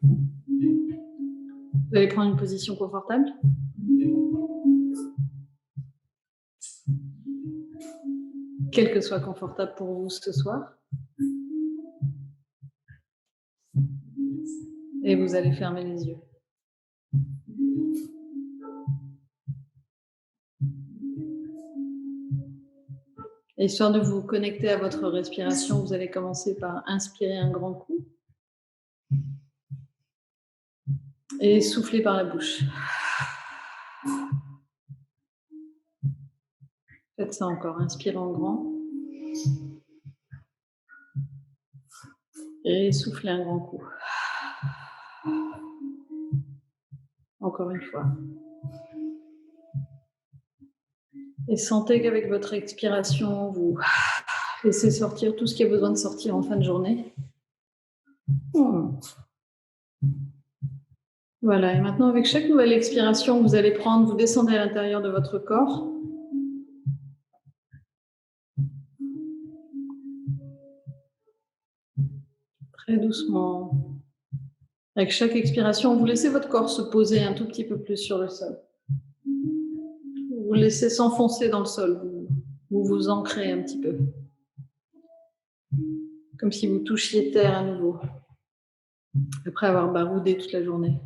Vous allez prendre une position confortable. Quel que soit confortable pour vous ce soir. Et vous allez fermer les yeux. Et histoire de vous connecter à votre respiration, vous allez commencer par inspirer un grand coup. Et souffler par la bouche. Faites ça encore. Inspirez en grand. Et soufflez un grand coup. Encore une fois. Et sentez qu'avec votre expiration, vous laissez sortir tout ce qui a besoin de sortir en fin de journée. Voilà, et maintenant avec chaque nouvelle expiration, vous allez prendre, vous descendez à l'intérieur de votre corps. Très doucement. Avec chaque expiration, vous laissez votre corps se poser un tout petit peu plus sur le sol. Vous laissez s'enfoncer dans le sol, vous vous ancrez un petit peu. Comme si vous touchiez terre à nouveau, après avoir baroudé toute la journée.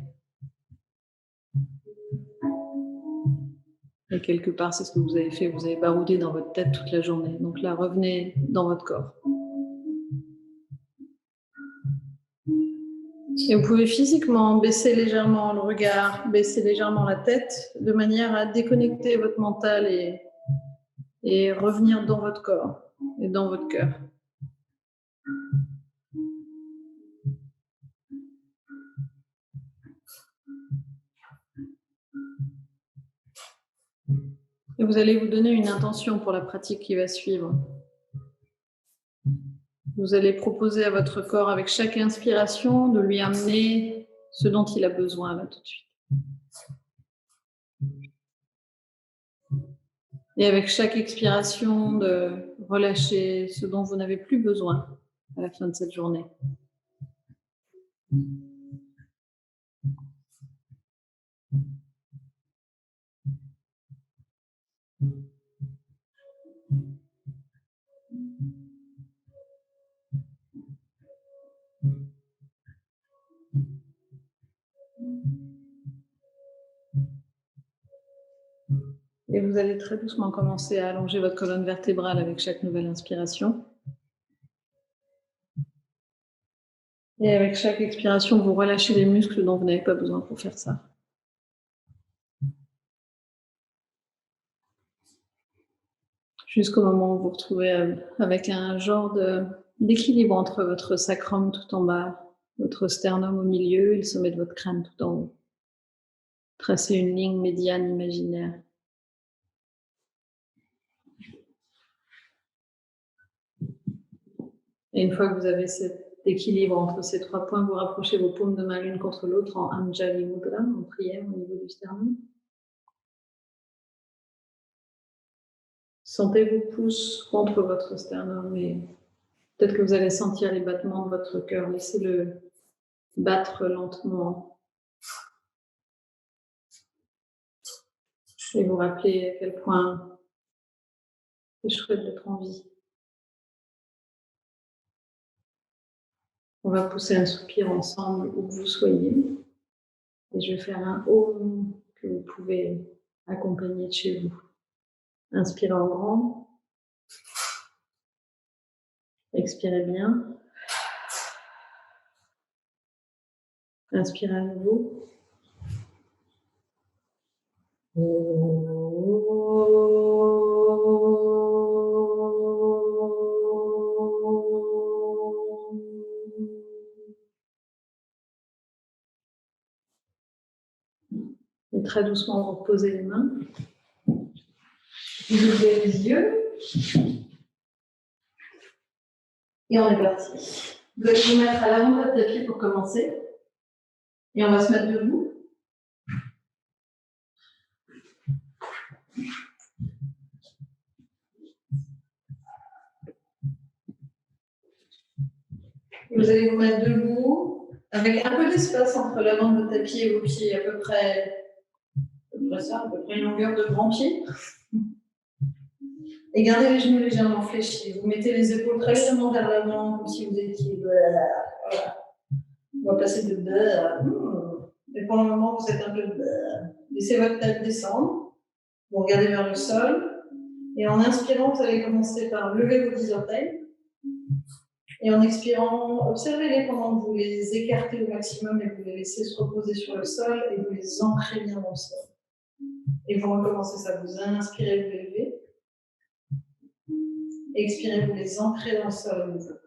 Et quelque part, c'est ce que vous avez fait, vous avez baroudé dans votre tête toute la journée. Donc là, revenez dans votre corps. Et vous pouvez physiquement baisser légèrement le regard, baisser légèrement la tête, de manière à déconnecter votre mental et revenir dans votre corps et dans votre cœur. Et vous allez vous donner une intention pour la pratique qui va suivre. Vous allez proposer à votre corps, avec chaque inspiration, de lui amener ce dont il a besoin là tout de suite. Et avec chaque expiration, de relâcher ce dont vous n'avez plus besoin à la fin de cette journée. Et vous allez très doucement commencer à allonger votre colonne vertébrale avec chaque nouvelle inspiration. Et avec chaque expiration, vous relâchez les muscles dont vous n'avez pas besoin pour faire ça. Jusqu'au moment où vous vous retrouvez avec un genre d'équilibre entre votre sacrum tout en bas, votre sternum au milieu et le sommet de votre crâne tout en haut. Tracez une ligne médiane imaginaire. Et une fois que vous avez cet équilibre entre ces trois points, vous rapprochez vos paumes de main l'une contre l'autre en Anjali Mudra, en prière au niveau du sternum. Sentez vos pouces contre votre sternum et peut-être que vous allez sentir les battements de votre cœur. Laissez-le battre lentement. Et vous rappelez à quel point c'est chouette d'être en vie. On va pousser un soupir ensemble où que vous soyez. Et je vais faire un Om que vous pouvez accompagner de chez vous. Inspirez en grand. Expirez bien. Inspirez à nouveau. Et très doucement, vous reposez les mains. Vous ouvrez les yeux. Et on est parti. Vous allez vous mettre à l'avant de votre tapis pour commencer. Et on va se mettre debout. Vous allez vous mettre debout Avec un peu d'espace entre l'avant de votre tapis et vos pieds, à peu près ça, à peu près une longueur de grand pied. Et gardez les genoux légèrement fléchis. Vous mettez les épaules très légèrement vers l'avant, comme si vous étiez. Voilà. On va passer de. Et pour le moment, vous êtes un peu. Laissez votre tête descendre. Vous regardez vers le sol. Et en inspirant, vous allez commencer par lever vos 10 orteils. Et en expirant, observez-les pendant que vous les écartez au maximum et vous les laissez se reposer sur le sol et vous les ancrez bien dans le sol. Et vous recommencez ça. Vous inspirez, vous les levez. Expirez, vous les ancrez dans le sol.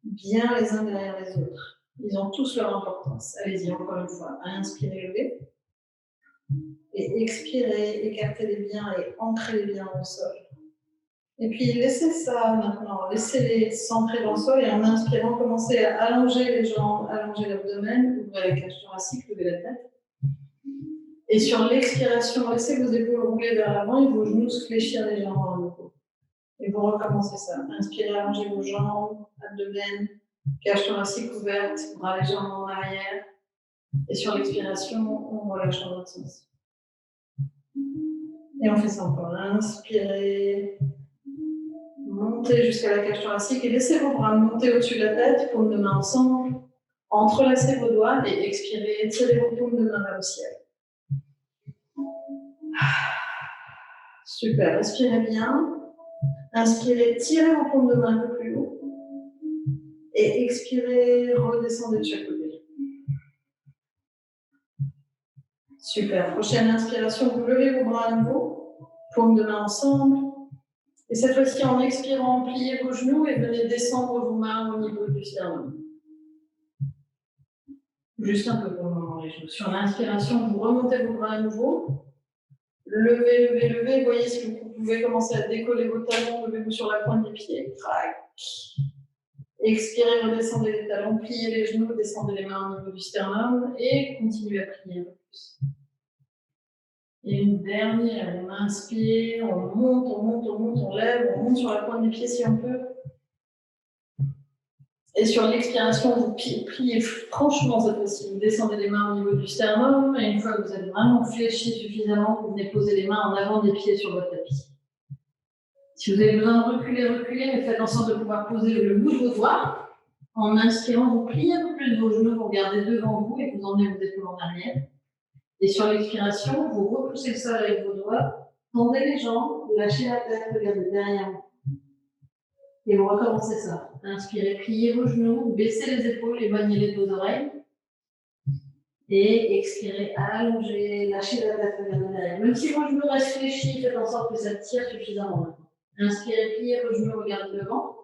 Bien les uns derrière les autres. Ils ont tous leur importance. Allez-y, encore une fois. Inspirez, levez. Et expirez, écartez-les bien et ancrez-les bien dans le sol. Et puis laissez ça maintenant, laissez-les s'ancrer dans le sol et en inspirant, commencez à allonger les jambes, allonger l'abdomen, ouvrez la cage thoracique, levez la tête. Et sur l'expiration, laissez vos épaules rouler vers l'avant et vos genoux se fléchir légèrement à nouveau. Et vous recommencez ça. Inspirez, allongez vos jambes, abdomen, cage thoracique ouverte, bras légèrement en arrière. Et sur l'expiration, on relâche dans l'autre sens. Et on fait ça encore. Inspirez. Montez jusqu'à la cage thoracique et laissez vos bras monter au-dessus de la tête, paumes de main ensemble. Entrelacez vos doigts et expirez, tirez vos paumes de main vers le ciel. Super, respirez bien. Inspirez, tirez vos paumes de main un peu plus haut. Et expirez, redescendez de chaque côté. Super, prochaine inspiration, vous levez vos bras à nouveau, paumes de main ensemble. Et cette fois-ci, en expirant, pliez vos genoux et venez descendre vos mains au niveau du sternum. Juste un peu pour le moment, les genoux. Sur l'inspiration, vous remontez vos bras à nouveau. Levez, levez, levez. Voyez si vous pouvez commencer à décoller vos talons. Levez-vous sur la pointe des pieds. Crac. Expirez, redescendez les talons, pliez les genoux, descendez les mains au niveau du sternum et continuez à plier un peu plus. Et une dernière, on inspire, on monte, on monte, on monte, on lève, on monte sur la pointe des pieds si on peut. Et sur l'expiration, vous pliez franchement cette fois-ci. Vous descendez les mains au niveau du sternum et une fois que vous êtes vraiment fléchi suffisamment, vous venez poser les mains en avant des pieds sur votre tapis. Si vous avez besoin de reculer, reculez, mais faites en sorte de pouvoir poser le bout de vos doigts. En inspirant, vous pliez un peu plus vos genoux, vous regardez devant vous et vous emmenez vos épaules en arrière. Et sur l'expiration, vous repoussez le sol avec vos doigts, tendez les jambes, lâchez la tête, regardez derrière vous. Et vous recommencez ça. Inspirez, pliez vos genoux, baissez les épaules, éloignez-les de vos oreilles. Et expirez, allongez, lâchez la tête, regardez derrière. Même si vos genoux restent fléchis, faites en sorte que ça tire suffisamment. Inspirez, pliez vos genoux, regardez devant.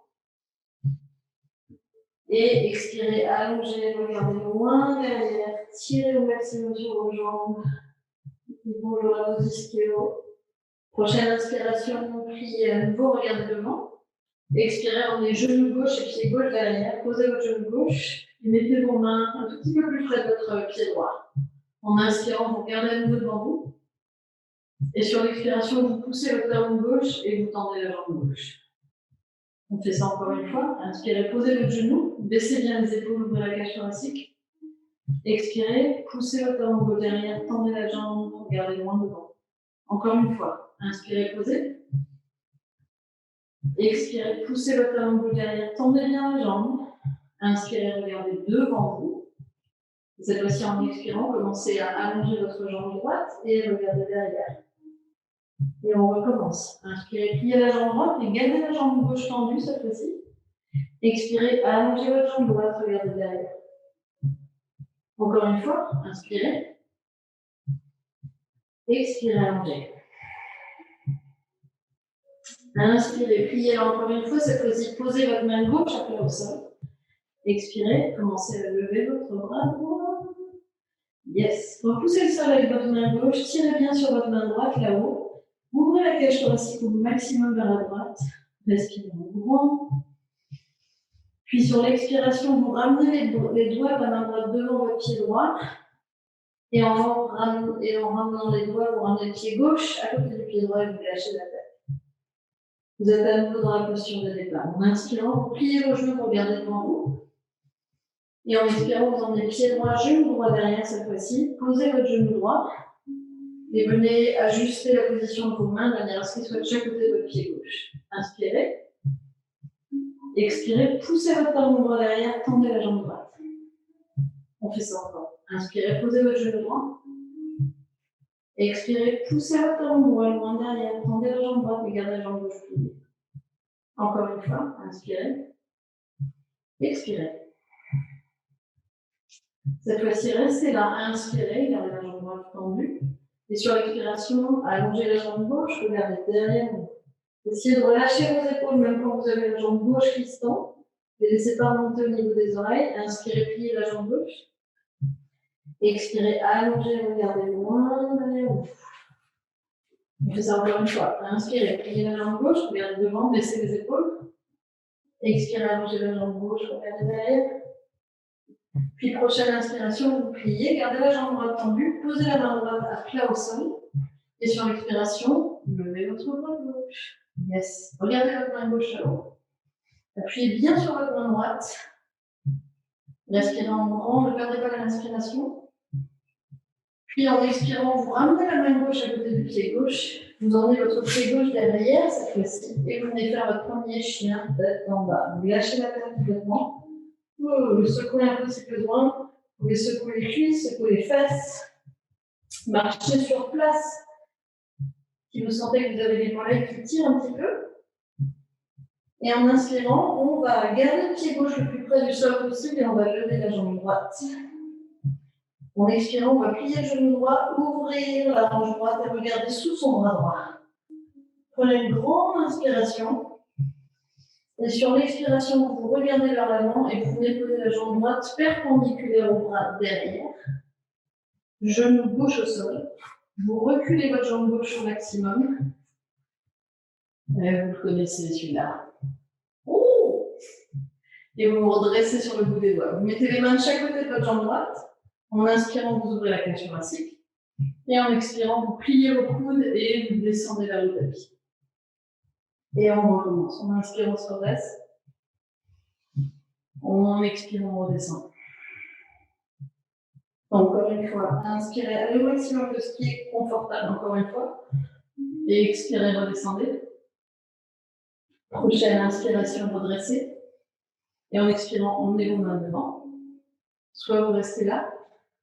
Et expirez, allongez, regardez loin derrière, tirez au maximum sur vos jambes. Bonjour à vos ischios. Prochaine inspiration, pliez à nouveau, regardez devant. Expirez, emmenez genou gauche et pied gauche derrière. Posez votre genou gauche et mettez vos mains un tout petit peu plus près de votre pied droit. En inspirant, vous regardez à nouveau devant vous. Et sur l'expiration, vous poussez votre talon gauche et vous tendez la jambe gauche. On fait ça encore une fois. Inspirez, posez votre genou, baissez bien les épaules, ouvrez la cage thoracique. Expirez, poussez votre talon gauche derrière, tendez la jambe, regardez loin devant. Encore une fois. Inspirez, posez. Expirez, poussez votre talon gauche derrière, tendez bien la jambe. Inspirez, regardez devant vous. Cette fois-ci, en expirant, commencez à allonger votre jambe droite et regardez derrière. Et on recommence. Inspirez, pliez la jambe droite et gardez la jambe gauche tendue cette fois-ci. Expirez, allongez votre jambe droite, regardez derrière. Encore une fois, inspirez. Expirez, allongez. Inspirez, pliez-la encore une fois, cette fois-ci, posez votre main gauche à plat au sol. Expirez, commencez à lever votre bras droit. Yes. Repoussez le sol avec votre main gauche, tirez bien sur votre main droite là-haut. Ouvrez la cage thoracique au maximum vers la droite. Respirez en grand. Puis sur l'expiration, vous ramenez les doigts de la main droite devant votre pied droit. Et en ramenant les doigts, vous ramenez le pied gauche à côté du pied droit et vous lâchez la tête. Vous êtes à nouveau dans la posture de départ. En inspirant, vous pliez vos genoux pour garder devant vous. Et en expirant, vous emmenez pied droit, genou droit derrière cette fois-ci. Posez votre genou droit. Et venez ajuster la position de vos mains de manière à ce qu'il soit de chaque côté de votre pied gauche. Inspirez. Expirez, poussez votre talon droit derrière, tendez la jambe droite. On fait ça encore. Inspirez, posez votre genou droit. Expirez, poussez votre talon droit loin derrière, tendez la jambe droite et gardez la jambe gauche pliée. Encore une fois, inspirez. Expirez. Cette fois-ci, restez là, inspirez, gardez la jambe droite tendue. Et sur l'expiration, allongez la jambe gauche, regardez derrière vous. Essayez de relâcher vos épaules, même quand vous avez la jambe gauche qui se tend. Ne laissez pas monter au niveau des oreilles. Inspirez, pliez la jambe gauche. Expirez, allongez, regardez loin derrière vous. On fait ça encore une fois. Inspirez, pliez la jambe gauche, regardez devant, baissez les épaules. Expirez, allongez la jambe gauche, regardez derrière. Puis prochaine inspiration, vous pliez, gardez la jambe droite tendue, posez la main droite à plat au sol. Et sur l'expiration, levez votre main gauche. Yes. Regardez votre main gauche à haut. Appuyez bien sur votre main droite. Respirez en grand, ne perdez pas la respiration. Puis en expirant, vous ramenez la main gauche à côté du pied gauche. Vous emmenez votre pied gauche derrière cette fois-ci. Et vous venez faire votre premier chien tête en bas. Vous lâchez la tête complètement. Vous secouez un peu si besoin. Vous pouvez secouer les cuisses, secouer les fesses. Marchez sur place. Si vous sentez que vous avez les mollets qui tirent un petit peu. Et en inspirant, on va garder le pied gauche le plus près du sol possible et on va lever la jambe droite. En expirant, on va plier le genou droit, ouvrir la hanche droite et regarder sous son bras droit. Prenez une grande inspiration. Et sur l'expiration, vous regardez vers l'avant et vous venez poser la jambe droite perpendiculaire au bras derrière. Genou gauche au sol. Vous reculez votre jambe gauche au maximum. Et vous le connaissez celui-là. Oh! Et vous vous redressez sur le bout des doigts. Vous mettez les mains de chaque côté de votre jambe droite. En inspirant, vous ouvrez la cage thoracique. Et en expirant, vous pliez vos coudes et vous descendez vers le tapis. Et on recommence. En inspirant, on se redresse. En expirant, on redescend. Encore une fois, inspirez, allez au maximum de ce qui est confortable, encore une fois. Et expirez, redescendez. Prochaine inspiration, redressez. Et en expirant, emmenez vos mains devant. Soit vous restez là,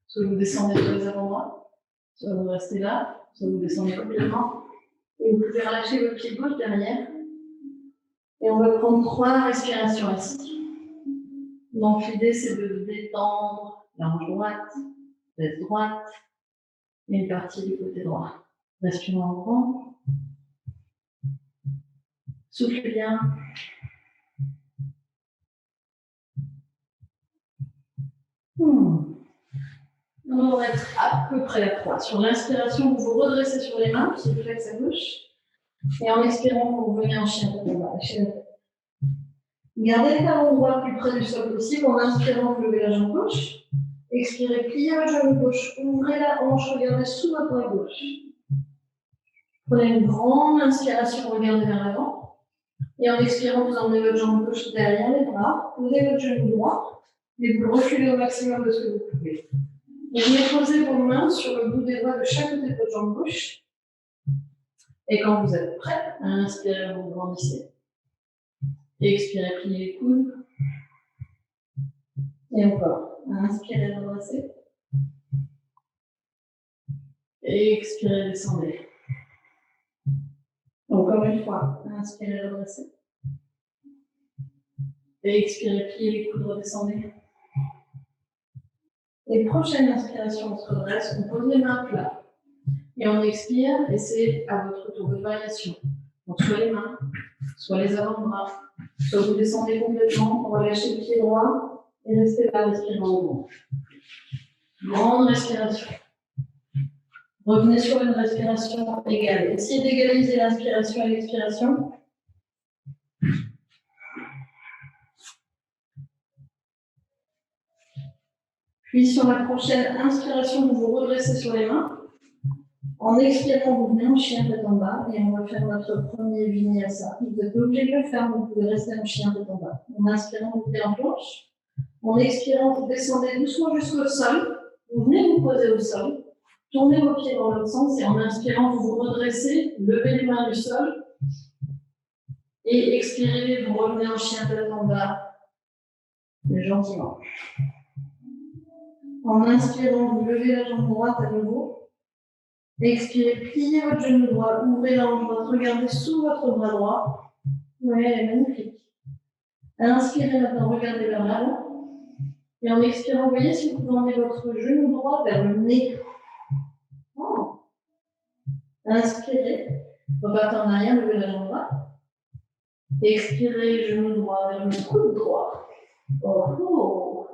soit vous descendez sur les avant-bras, soit vous restez là, soit vous descendez complètement. Et vous pouvez relâcher votre pied gauche derrière. Et on va prendre 3 respirations ici. Donc l'idée, c'est de détendre la hanche droite, fesse droite, et une partie du côté droit. Respirez en grand. Soufflez bien. On va être à peu près à 3. Sur l'inspiration, vous vous redressez sur les mains, pied flex à gauche. Et en expirant, vous revenez en chien tête en bas. Gardez les talons droits le plus près du sol possible. En inspirant, vous levez la jambe gauche. Expirez, pliez votre jambe gauche. Ouvrez la hanche, regardez sous votre bras gauche. Prenez une grande inspiration, regardez vers l'avant. Et en expirant, vous emmenez votre jambe gauche derrière les bras. Posez votre genou droit. Et vous le reculez au maximum de ce que vous pouvez. Et venez poser vos mains sur le bout des doigts de chaque côté de votre jambe gauche. Et quand vous êtes prêt, inspirez, vous grandissez. Expirez, pliez les coudes. Et encore. Inspirez, redressez. Et expirez, descendez. Encore une fois. Inspirez, redressez. Et expirez, pliez les coudes, redescendez. Et prochaine inspiration, on se redresse, on pose les mains plat. Et on expire, et c'est à votre tour de variation. Donc soit les mains, soit les avant-bras, soit vous descendez complètement, relâchez le pied droit et restez là, respirant en grand. Grande respiration. Revenez sur une respiration égale. Essayez d'égaliser l'inspiration et l'expiration. Puis sur la prochaine inspiration, vous vous redressez sur les mains. En expirant, vous venez en chien tête en bas et on va faire notre premier vinyasa. Vous n'êtes pas obligé de le faire, vous pouvez rester en chien tête en bas. En inspirant, vous pliez en planche. En expirant, vous descendez doucement jusqu'au sol. Vous venez vous poser au sol. Tournez vos pieds dans l'autre sens et en inspirant, vous vous redressez, levez les mains du sol. Et expirez, vous revenez en chien tête en bas, gentiment. En inspirant, vous levez la jambe droite à nouveau. Expirez, pliez votre genou droit, ouvrez la hanche droite, regardez sous votre bras droit. Ouais, magnifique. Inspirez maintenant, regardez vers l'avant. Et en expirant, vous voyez si vous pouvez emmener votre genou droit vers le nez. Oh. Inspirez, repartez en arrière, levez la jambe droite. Expirez, genou droit vers le coude droit. Oh, oh.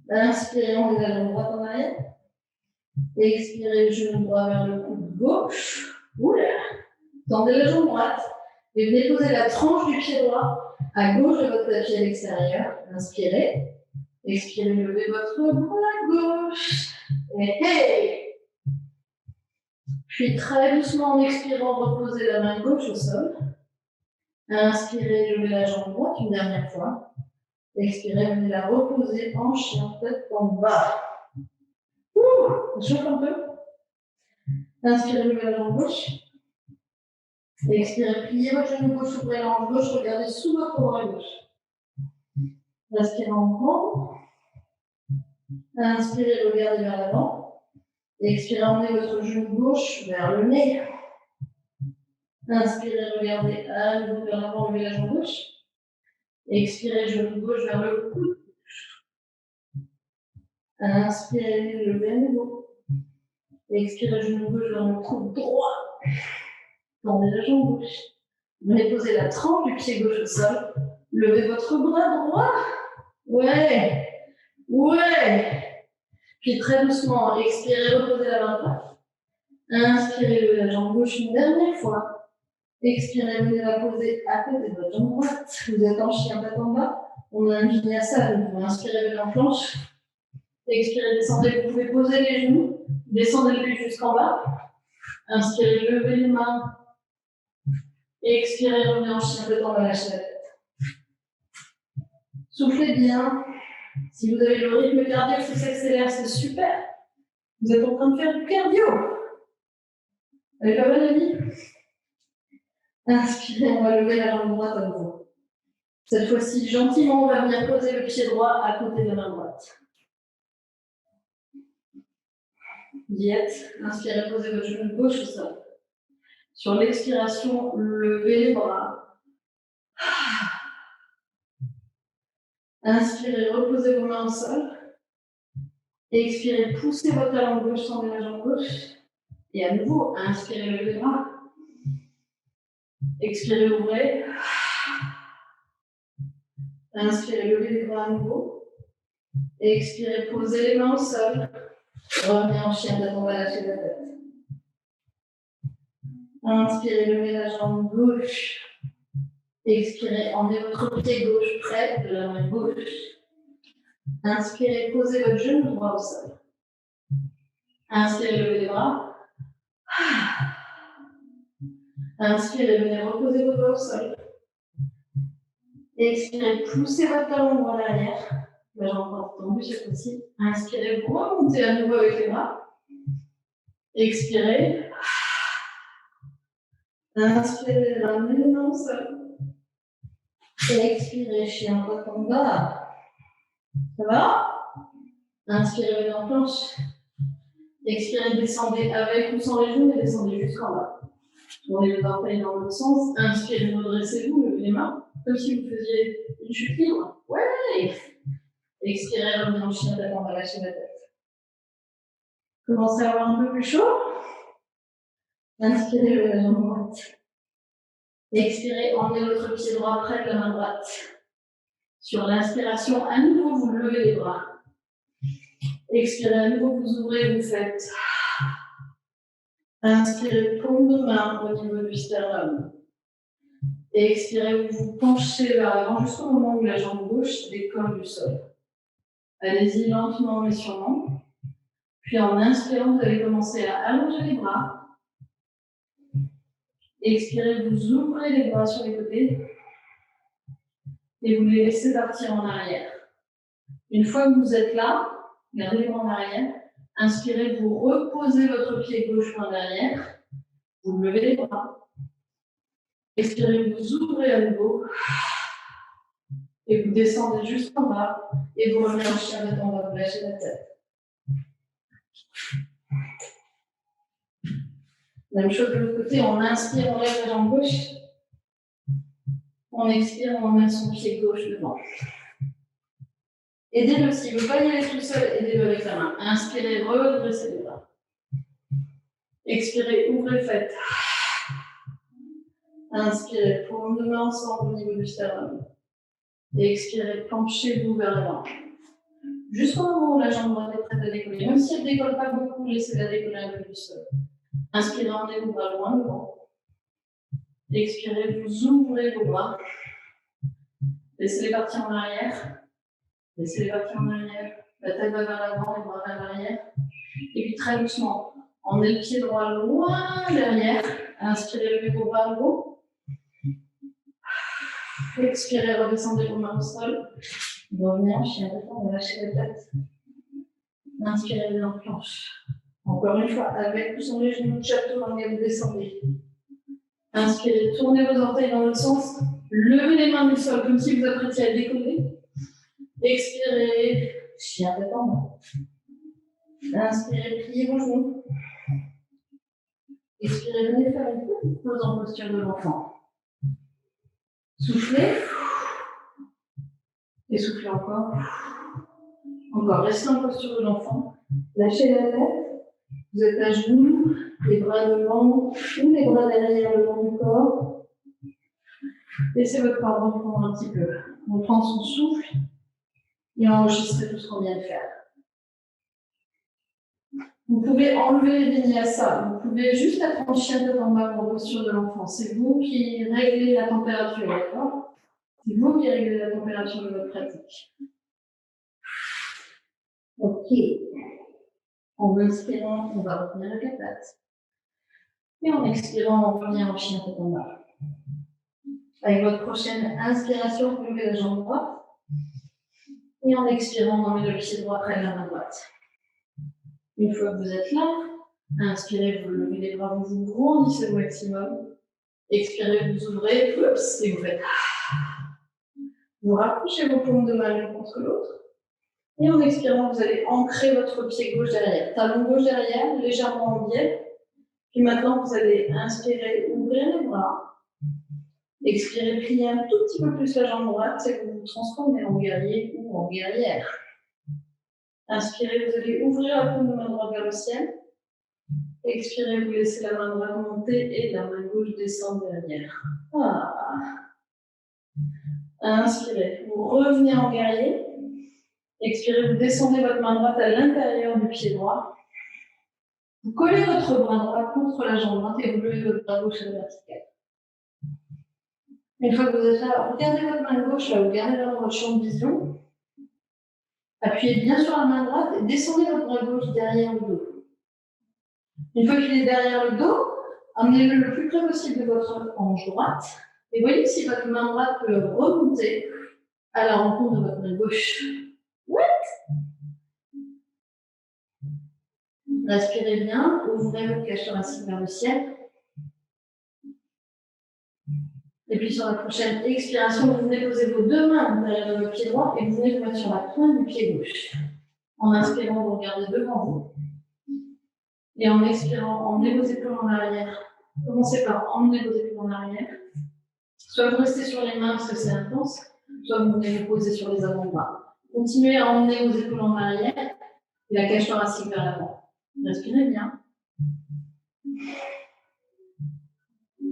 Inspirez, emmenez la jambe droite en arrière. Expirez, genou droit vers le coude gauche. Oula. Tendez la jambe droite. Et venez poser la tranche du pied droit à gauche de votre tapis à l'extérieur. Inspirez. Expirez, levez votre bras gauche. Et hey! Puis très doucement en expirant, reposez la main gauche au sol. Inspirez, levez la jambe droite une dernière fois. Expirez, venez la reposer en chien tête en bas. Ça chauffe un peu. Inspirez, levez la jambe gauche. Expirez, pliez votre genou gauche, ouvrez la hanche gauche, regardez sous votre bras gauche. Respirez en grand. Inspirez, regardez vers l'avant. Expirez, emmenez votre genou gauche vers le nez. Inspirez, regardez à nouveau vers l'avant, levez la jambe gauche. Expirez, genou gauche vers le coude gauche. Inspirez, levez à nouveau. Expirez, genou gauche vers le coude droit. Tendez la jambe gauche. Venez poser la tranche du pied gauche au sol. Levez votre bras droit. Ouais. Ouais. Puis très doucement, expirez, reposez la main droite. Inspirez, levez la jambe gauche une dernière fois. Expirez, venez la poser à côté de votre jambe droite. Vous êtes en chien tête en bas. On a un vinyasa, donc vous inspirez, venez en planche. Expirez, descendez, vous pouvez poser les genoux. Descendez le buste jusqu'en bas. Inspirez, levez les mains. Expirez, revenez en chien tête en bas, lâchez la tête. Soufflez bien. Si vous avez le rythme cardiaque qui s'accélère, c'est super. Vous êtes en train de faire du cardio. Allez, pas mal, amis. Inspirez, on va lever la jambe droite à nouveau. Cette fois-ci, gentiment, on va venir poser le pied droit à côté de la main droite. Diète. Inspirez, posez votre genou gauche au sol. Sur l'expiration, levez les bras. Inspirez, reposez vos mains au sol. Expirez, poussez votre talon gauche, tendez la jambe gauche. Et à nouveau, inspirez, levez les bras. Expirez, ouvrez. Inspirez, levez les bras à nouveau. Expirez, posez les mains au sol. Revenez en chien tête, on va lâcher la tête. Inspirez, levez la jambe gauche. Expirez, emmenez votre pied gauche près de la main gauche. Inspirez, posez votre genou droit au sol. Inspirez, levez les bras. Inspirez, venez reposer vos doigts au sol. Expirez, poussez votre talon droit en arrière. La jambe droite tendue cette fois-ci. Inspirez, vous remontez à nouveau avec les bras. Expirez. Inspirez, ramenez les mains au sol. Expirez, chien tête en bas. Ça va? Inspirez, venez en planche. Expirez, descendez avec ou sans les genoux et descendez jusqu'en bas. Tournez les orteils dans l'autre sens. Inspirez, redressez-vous, levez les mains, comme si vous faisiez une chute libre. Ouais! Expirez, revenez en chien tête en bas, lâchez la tête. Commencez à avoir un peu plus chaud. Inspirez, levez la jambe droite. Expirez, emmenez votre pied droit près de la main droite. Sur l'inspiration, à nouveau, vous levez les bras. Expirez, à nouveau, vous ouvrez, vous faites. Inspirez, paume de main au niveau du sternum. Expirez, vous vous penchez vers l'avant jusqu'au moment où la jambe gauche décolle du sol. Allez-y lentement mais sûrement. Puis en inspirant, vous allez commencer à allonger les bras. Expirez, vous ouvrez les bras sur les côtés. Et vous les laissez partir en arrière. Une fois que vous êtes là, gardez les bras en arrière. Inspirez, vous reposez votre pied gauche en arrière. Vous levez les bras. Expirez, vous ouvrez à nouveau. Et vous descendez juste en bas. Et vous revenez en chien de temps, on va vous lâcher la tête. Même chose de l'autre côté, on inspire, on lève la jambe gauche. On expire, on met son pied gauche devant. Aidez-le, s'il ne veut pas y aller tout seul, aidez-le avec la main. Inspirez, redressez les bras. Expirez, ouvrez, faites. Inspirez, paume de main ensemble au niveau du sternum. Et expirez, penchez-vous vers l'avant. Jusqu'au moment où la jambe droite est prête à décoller. Même si elle ne décolle pas beaucoup, laissez-la décoller un peu du sol. Inspirez, emmenez vos bras loin devant. Expirez, vous ouvrez vos bras. Laissez-les partir en arrière. Laissez-les partir en arrière. La tête va vers l'avant, les bras vers l'arrière. Et puis très doucement, emmenez le pied droit loin derrière. Inspirez, levez vos bras en haut. Expirez, redescendez vos mains au sol. Revenez en chien de temps, on va lâcher la tête. Inspirez, les en planche. Encore une fois, avec ou sans les genoux, chapeau dans lequel vous descendez. Inspirez, tournez vos orteils dans l'autre sens. Levez les mains du sol comme si vous apprêtiez à décoller. Expirez, chien de temps. Inspirez, pliez vos genoux. Expirez, venez faire une petite pause en posture de l'enfant. Soufflez. Et soufflez encore. Encore, restez en posture de l'enfant. Lâchez la tête. Vous êtes à genoux, les bras devant ou les bras derrière le long du corps. Laissez votre corps reprendre un petit peu. On prend son souffle et enregistrez tout ce qu'on vient de faire. Vous pouvez enlever les vinyasa. Vous pouvez juste être en chien de en bas en posture de l'enfant. C'est vous qui réglez la température, d'accord? C'est vous qui réglez la température de votre pratique. Ok. En inspirant, on va revenir avec la patte. Et en expirant, on revient en chien tête en bas. Avec votre prochaine inspiration, vous levez la jambe droite. Et en expirant, on met le pied droit près de la main droite. Une fois que vous êtes là, inspirez, vous levez les bras, vous grandissez au maximum. Expirez, vous ouvrez, oups, et vous faites. Vous rapprochez vos paumes de main l'une contre l'autre. Et en expirant, vous allez ancrer votre pied gauche derrière. Talon gauche derrière, légèrement en biais. Puis maintenant, vous allez inspirer, ouvrir les bras. Expirez, plier un tout petit peu plus la jambe droite et vous vous transformez en guerrier ou en guerrière. Inspirez, vous allez ouvrir la paume de main droite vers le ciel. Expirez, vous laissez la main droite monter et la main gauche descendre derrière. Ah. Inspirez, vous revenez en guerrier. Expirez, vous descendez votre main droite à l'intérieur du pied droit. Vous collez votre bras droit contre la jambe droite et vous levez votre bras gauche à la verticale. Une fois que vous êtes là, regardez votre main gauche, là, vous gardez dans votre champ de vision. Appuyez bien sur la main droite et descendez votre bras gauche derrière le dos. Une fois qu'il est derrière le dos, amenez-le le plus près possible de votre hanche droite. Et voyez si votre main droite peut remonter à la rencontre de votre main gauche. What? Respirez bien, ouvrez votre cage thoracique vers le ciel. Et puis sur la prochaine expiration, vous venez poser vos deux mains derrière votre pied droit et vous venez vous mettre sur la pointe du pied gauche. En inspirant, vous regardez devant vous. Et en expirant, emmenez vos épaules en arrière. Commencez par emmener vos épaules en arrière. Soit vous restez sur les mains parce que c'est intense, soit vous venez vous poser sur les avant-bras. Continuez à emmener vos épaules en arrière et la cage thoracique vers l'avant. Respirez bien.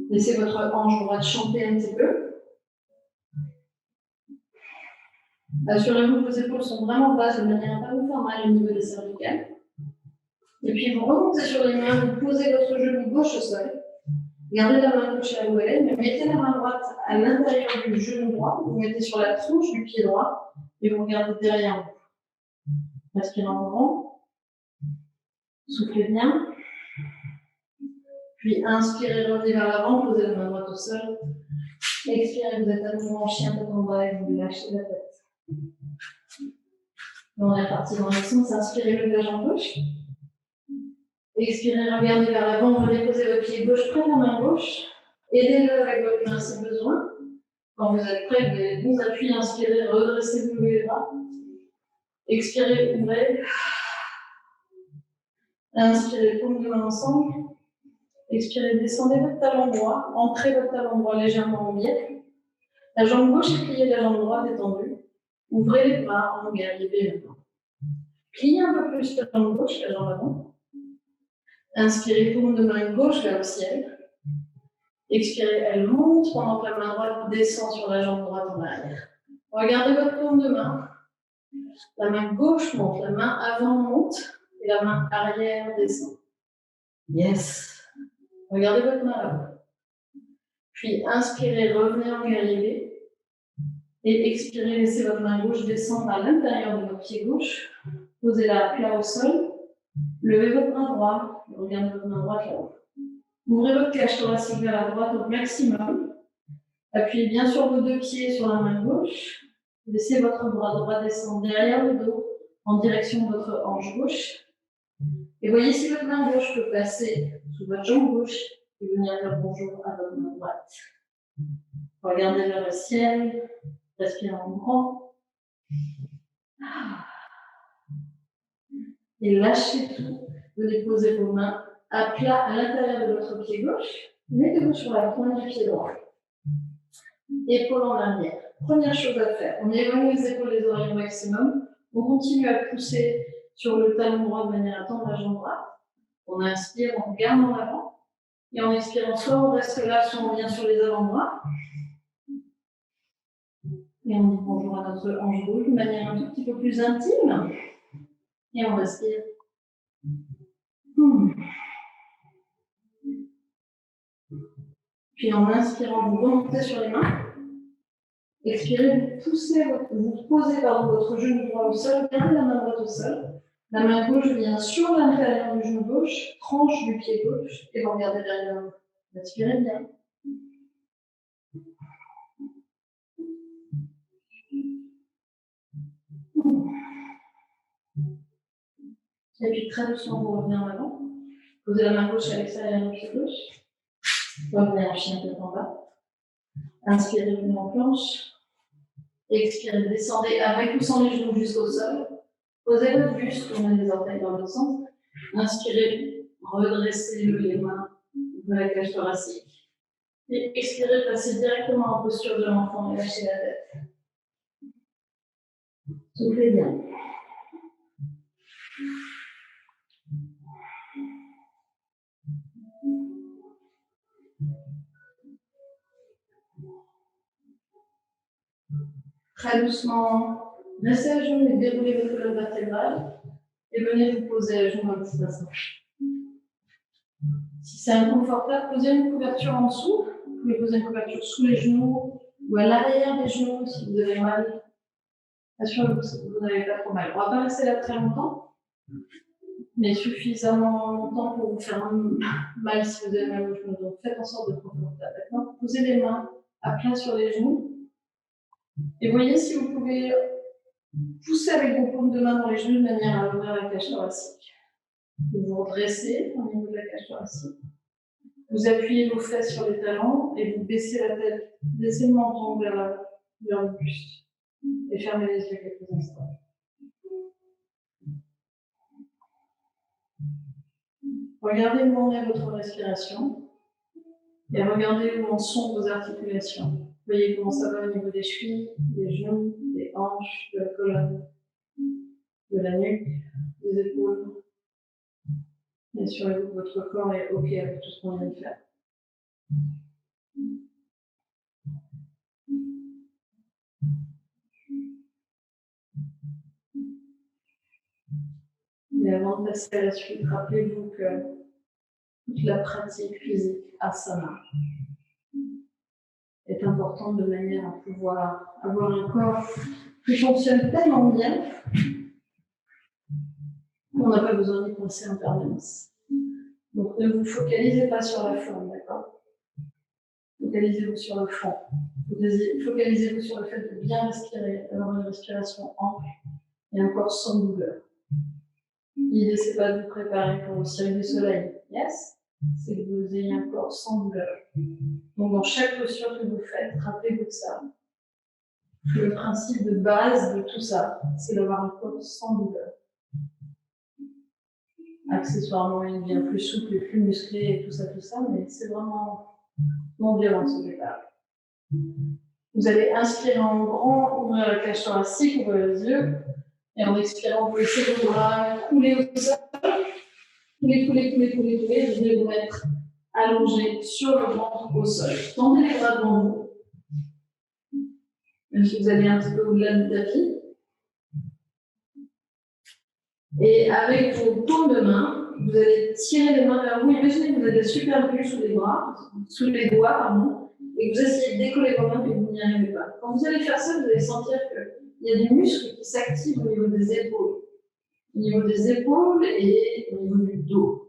Laissez votre hanche droite chanter un petit peu. Assurez-vous que vos épaules sont vraiment basses de manière à ne pas vous faire mal au niveau des cervicales. Et puis vous remontez sur les mains, vous posez votre genou gauche au sol. Gardez la main gauche à où elle est, mais mettez la main droite à l'intérieur du genou droit. Vous mettez sur la touche du pied droit et vous regardez derrière vous. Respirez en grand. Soufflez bien. Puis inspirez, revenez vers l'avant, posez la main droite au sol. Expirez, vous êtes à nouveau en chien tête en bas et vous lâchez la tête. On est parti dans le sens, inspirez le jambe gauche. Expirez, regardez vers l'avant, venez poser votre pied gauche près de la main gauche. Aidez-le avec votre main si besoin. Quand vous êtes prêt, vous avez les bons appuis, inspirez, redressez-vous les bras. Expirez, ouvrez. Inspirez, paume de main ensemble. Expirez, descendez votre talon droit, entrez votre talon droit légèrement en biais. La jambe gauche est pliée, la jambe droite est tendue. Ouvrez les bras en guerrier maintenant. Pliez un peu plus la jambe gauche, la jambe avant. Inspirez, paume de main gauche vers le ciel. Expirez, elle monte pendant que la main droite descend sur la jambe droite en arrière. Regardez votre paume de main. La main gauche monte, la main avant monte et la main arrière descend. Yes. Regardez votre main là-bas. Puis inspirez, revenez en guerrier. Et expirez, laissez votre main gauche descendre à l'intérieur de votre pied gauche. Posez-la plat au sol. Levez votre main droite. Regardez votre main droite là-haut. Ouvrez votre cage thoracique vers la droite au maximum. Appuyez bien sur vos deux pieds sur la main gauche. Laissez votre bras droit descendre derrière le dos en direction de votre hanche gauche. Et voyez si votre main gauche peut passer sous votre jambe gauche et venir dire bonjour à votre main droite. Regardez vers le ciel. Respirez en grand. Et lâchez tout. Venez poser vos mains à plat à l'intérieur de votre pied gauche. Mettez-vous sur la pointe du pied droit. Épaules en arrière. Première chose à faire, on éloigne les épaules des oreilles au maximum. On continue à pousser sur le talon droit de manière à tendre la jambe droite. On inspire, on regarde en avant. Et en expirant, soit on reste là, soit on vient sur les avant-bras. Et on dit bonjour à notre hanche gauche de manière un tout petit peu plus intime. Et on respire. Puis en inspirant, vous remontez sur les mains. Expirez, vous posez votre genou droit au sol, gardez la main droite au sol. La main gauche vient sur l'intérieur du genou gauche, tranche du pied gauche, et vous regardez derrière vous. Respirez bien. Et puis très doucement, vous revenez en avant. Posez la main gauche à l'extérieur du pied gauche. Revenez en chien tête en bas. Inspirez, venez en planche. Expirez, descendez avec ou sans les genoux jusqu'au sol. Posez votre buste, tournez les orteils dans le sens. Inspirez, redressez les mains de la cage thoracique. Et expirez, passez directement en posture de l'enfant et lâchez la tête. Soufflez bien. Très doucement, restez à genoux et déroulez votre colonne vertébrale. Et venez vous poser à genoux un petit instant. Si c'est inconfortable, posez une couverture en dessous. Vous pouvez poser une couverture sous les genoux ou à l'arrière des genoux si vous avez mal. Assurez-vous que vous n'avez pas trop mal. On ne va pas rester là très longtemps, mais suffisamment longtemps pour vous faire mal si vous avez mal aux genoux. Donc faites en sorte de confortable. Maintenant, posez les mains à plat sur les genoux. Et voyez si vous pouvez pousser avec vos paumes de main dans les genoux de manière à ouvrir la cage thoracique. Vous vous redressez au niveau de la cage thoracique. Vous appuyez vos fesses sur les talons et vous baissez la tête, baissez le menton vers le buste. Et fermez les yeux quelques instants. Regardez où en est votre respiration et regardez où en sont vos articulations. Voyez comment ça va au niveau des chevilles, des genoux, des hanches, de la colonne, de la nuque, des épaules. Et assurez-vous que votre corps est OK avec tout ce qu'on vient de faire. Et avant de passer à la suite, rappelez-vous que toute la pratique physique asana est importante de manière à pouvoir avoir un corps qui fonctionne tellement bien qu'on n'a pas besoin d'y penser en permanence. Donc ne vous focalisez pas sur la forme, d'accord? Focalisez-vous sur le fond. Focalisez-vous sur le fait de bien respirer, d'avoir une respiration ample et un corps sans douleur. L'idée, c'est pas de vous préparer pour le cirque du soleil, yes, c'est que vous ayez un corps sans douleur. Donc, dans chaque posture que vous faites, rappelez-vous de ça. Le principe de base de tout ça, c'est d'avoir un corps sans douleur. Accessoirement, il devient plus souple et plus musclé et tout ça, mais c'est vraiment non violent ce que je parle. Vous allez inspirer en grand, ouvrir la cage thoracique, ouvrir les yeux, et en expirant, vous laissez vos bras couler au sol. Couler. Vous allez vous mettre allongé sur le ventre au sol. Tendez les bras devant vous. Même si vous allez un petit peu au-delà du tapis. Et avec vos paumes de main, vous allez tirer les mains vers vous. Imaginez que vous avez super vue sous les doigts, pardon, et que vous essayez de décoller vos mains, mais vous n'y arrivez pas. Quand vous allez faire ça, vous allez sentir qu'il y a des muscles qui s'activent au niveau des épaules. Au niveau des épaules et au niveau du dos.